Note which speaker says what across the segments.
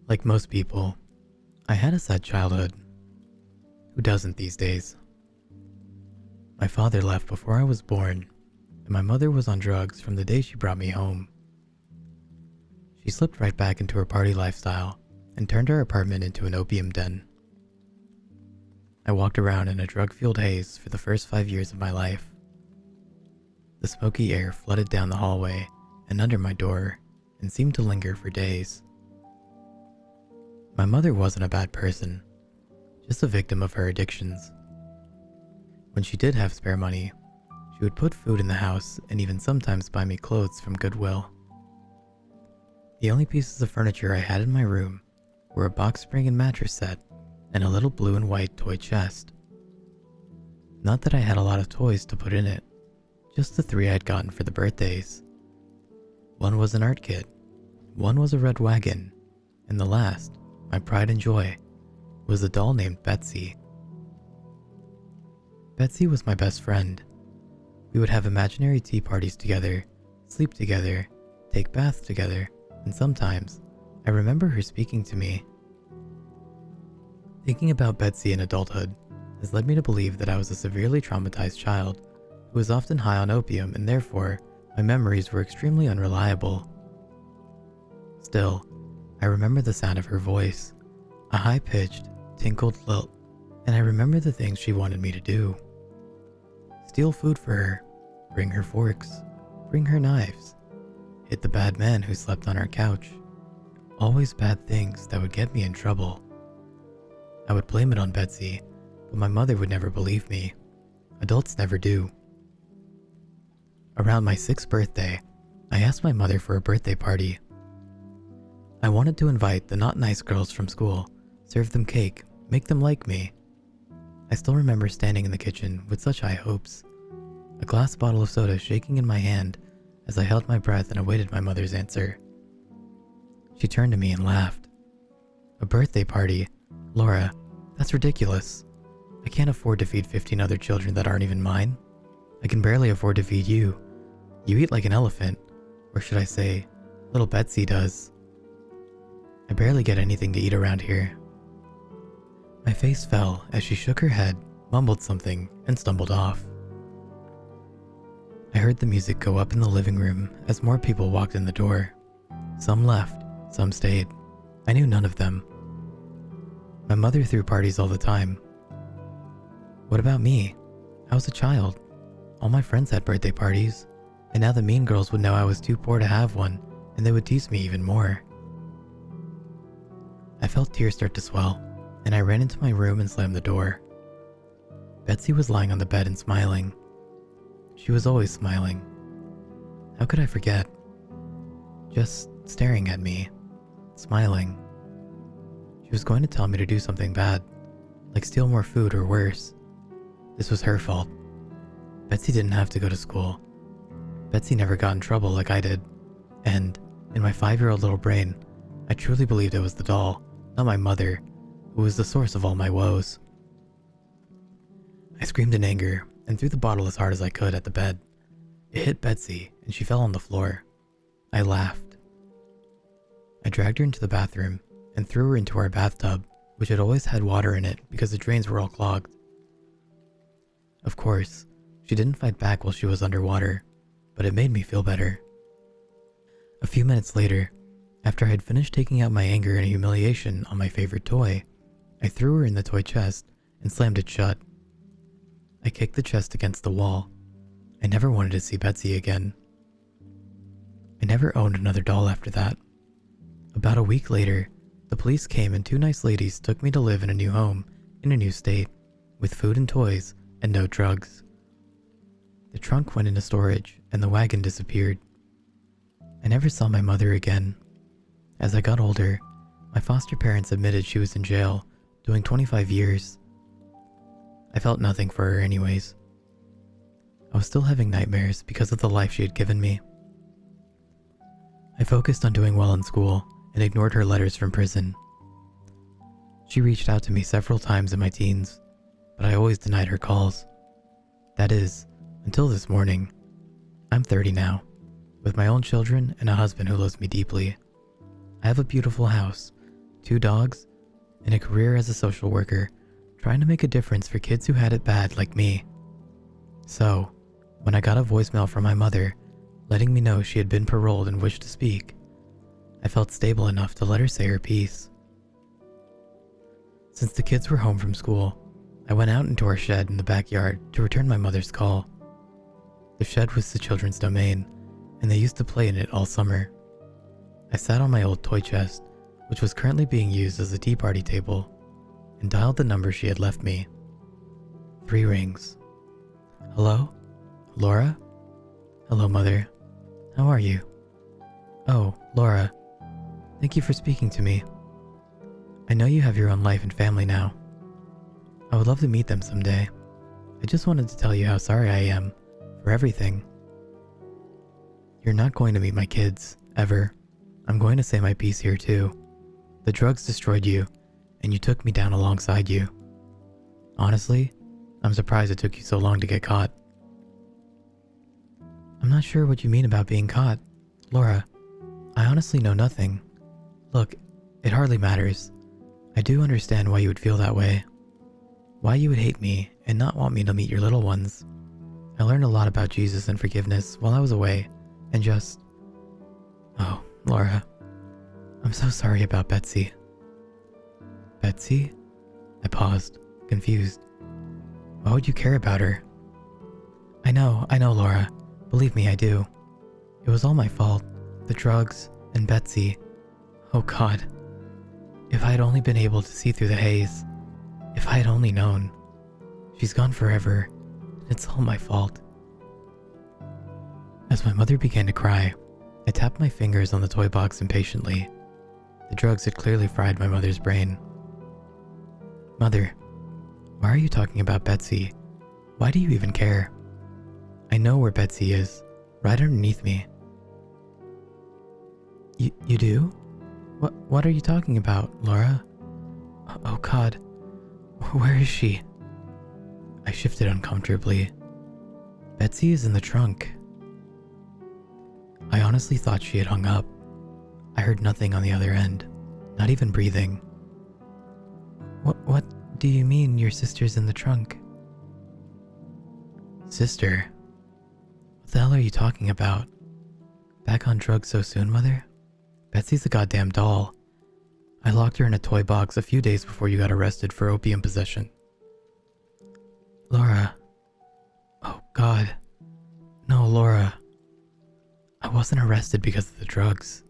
Speaker 1: Like most people, I had a sad childhood. Who doesn't these days? My father left before I was born, and my mother was on drugs from the day she brought me home. She slipped right back into her party lifestyle and turned our apartment into an opium den. I walked around in a drug-fueled haze for the first 5 years of my life. The smoky air flooded down the hallway and under my door and seemed to linger for days. My mother wasn't a bad person, just a victim of her addictions. When she did have spare money, she would put food in the house and even sometimes buy me clothes from Goodwill. The only pieces of furniture I had in my room were a box spring and mattress set and a little blue and white toy chest. Not that I had a lot of toys to put in it, just the 3 I'd gotten for the birthdays. One was an art kit, one was a red wagon, and the last, my pride and joy, was a doll named Betsy. Betsy was my best friend. We would have imaginary tea parties together, sleep together, take baths together, and sometimes I remember her speaking to me. Thinking about Betsy in adulthood has led me to believe that I was a severely traumatized child who was often high on opium, and therefore my memories were extremely unreliable. Still, I remember the sound of her voice, a high-pitched, tinkled lilt, and I remember the things she wanted me to do. Steal food for her, bring her forks, bring her knives, hit the bad man who slept on our couch. Always bad things that would get me in trouble. I would blame it on Betsy, but my mother would never believe me. Adults never do. Around my 6th birthday, I asked my mother for a birthday party. I wanted to invite the not nice girls from school, serve them cake, make them like me. I still remember standing in the kitchen with such high hopes, a glass bottle of soda shaking in my hand as I held my breath and awaited my mother's answer. She turned to me and laughed. "A birthday party? Laura, that's ridiculous. I can't afford to feed 15 other children that aren't even mine. I can barely afford to feed you. You eat like an elephant, or should I say, little Betsy does. I barely get anything to eat around here." My face fell as she shook her head, mumbled something, and stumbled off. I heard the music go up in the living room as more people walked in the door. Some left, some stayed. I knew none of them. My mother threw parties all the time. What about me? I was a child. All my friends had birthday parties, and now the mean girls would know I was too poor to have one, and they would tease me even more. I felt tears start to swell, and I ran into my room and slammed the door. Betsy was lying on the bed and smiling. She was always smiling. How could I forget? Just staring at me, smiling. She was going to tell me to do something bad, like steal more food or worse. This was her fault. Betsy didn't have to go to school. Betsy never got in trouble like I did, and in my 5-year-old little brain, I truly believed it was the doll, not my mother, who was the source of all my woes. I screamed in anger and threw the bottle as hard as I could at the bed. It hit Betsy, and she fell on the floor. I laughed. I dragged her into the bathroom and threw her into our bathtub, which had always had water in it because the drains were all clogged. Of course, she didn't fight back while she was underwater, but it made me feel better. A few minutes later, after I had finished taking out my anger and humiliation on my favorite toy, I threw her in the toy chest and slammed it shut. I kicked the chest against the wall. I never wanted to see Betsy again. I never owned another doll after that. About a week later, the police came and 2 nice ladies took me to live in a new home, in a new state, with food and toys and no drugs. The trunk went into storage and the wagon disappeared. I never saw my mother again. As I got older, my foster parents admitted she was in jail, doing 25 years. I felt nothing for her anyways. I was still having nightmares because of the life she had given me. I focused on doing well in school and ignored her letters from prison. She reached out to me several times in my teens, but I always denied her calls. That is, until this morning. I'm 30 now, with my own children and a husband who loves me deeply. I have a beautiful house, 2 dogs, and a career as a social worker, trying to make a difference for kids who had it bad like me. So, when I got a voicemail from my mother, letting me know she had been paroled and wished to speak, I felt stable enough to let her say her piece. Since the kids were home from school, I went out into our shed in the backyard to return my mother's call. The shed was the children's domain, and they used to play in it all summer. I sat on my old toy chest, which was currently being used as a tea party table, and dialed the number she had left me. 3 rings. Hello? Laura? Hello, Mother. How are you? Oh, Laura. Thank you for speaking to me. I know you have your own life and family now. I would love to meet them someday. I just wanted to tell you how sorry I am for everything. You're not going to meet my kids, ever. I'm going to say my piece here too. The drugs destroyed you, and you took me down alongside you. Honestly, I'm surprised it took you so long to get caught. I'm not sure what you mean about being caught, Laura. I honestly know nothing. Look, it hardly matters. I do understand why you would feel that way. Why you would hate me and not want me to meet your little ones. I learned a lot about Jesus and forgiveness while I was away, and just... Oh, Laura. I'm so sorry about Betsy. Betsy? I paused, confused. Why would you care about her? I know, Laura. Believe me, I do. It was all my fault. The drugs and Betsy. Oh God. If I had only been able to see through the haze. If I had only known. She's gone forever. It's all my fault. As my mother began to cry, I tapped my fingers on the toy box impatiently. The drugs had clearly fried my mother's brain. Mother, why are you talking about Betsy? Why do you even care? I know where Betsy is, right underneath me. You do? What are you talking about, Laura? Oh God, where is she? I shifted uncomfortably. Betsy is in the trunk. I honestly thought she had hung up. I heard nothing on the other end, not even breathing. What do you mean your sister's in the trunk? Sister? What the hell are you talking about? Back on drugs so soon, Mother? Betsy's a goddamn doll. I locked her in a toy box a few days before you got arrested for opium possession. Laura. Oh God. No, Laura. I wasn't arrested because of the drugs.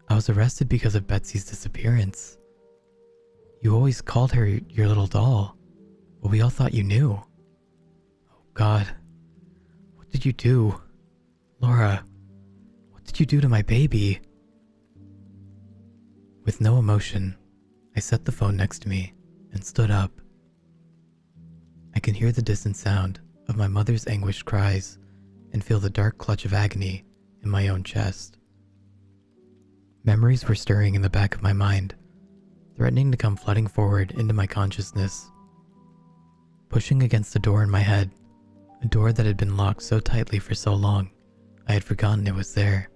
Speaker 1: I was arrested because of Betsy's disappearance. You always called her your little doll, but we all thought you knew. Oh God. What did you do? Laura, what did you do to my baby? With no emotion, I set the phone next to me and stood up. I can hear the distant sound of my mother's anguished cries and feel the dark clutch of agony in my own chest. Memories were stirring in the back of my mind, threatening to come flooding forward into my consciousness. Pushing against the door in my head, a door that had been locked so tightly for so long, I had forgotten it was there.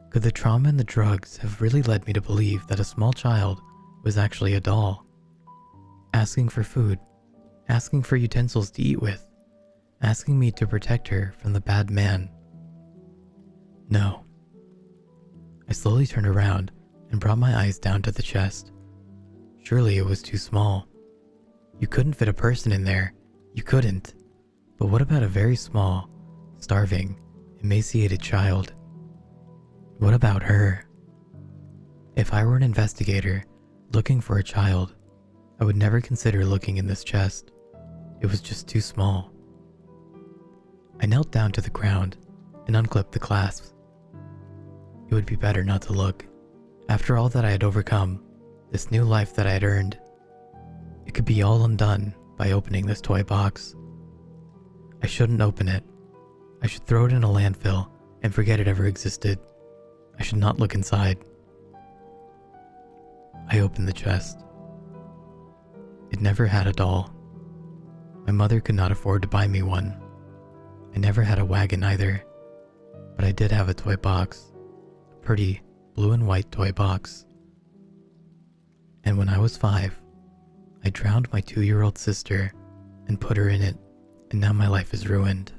Speaker 1: Could the trauma and the drugs have really led me to believe that a small child was actually a doll? Asking for food, asking for utensils to eat with, asking me to protect her from the bad man. No. I slowly turned around and brought my eyes down to the chest. Surely it was too small. You couldn't fit a person in there. You couldn't. But what about a very small, starving, emaciated child? What about her? If I were an investigator looking for a child, I would never consider looking in this chest. It was just too small. I knelt down to the ground and unclipped the clasps. It would be better not to look. After all that I had overcome, this new life that I had earned, it could be all undone by opening this toy box. I shouldn't open it. I should throw it in a landfill and forget it ever existed. I should not look inside. I opened the chest. It never had a doll. My mother could not afford to buy me one. I never had a wagon either, but I did have a toy box, a pretty blue and white toy box. And when I was 5, I drowned my 2-year-old sister and put her in it, and now my life is ruined.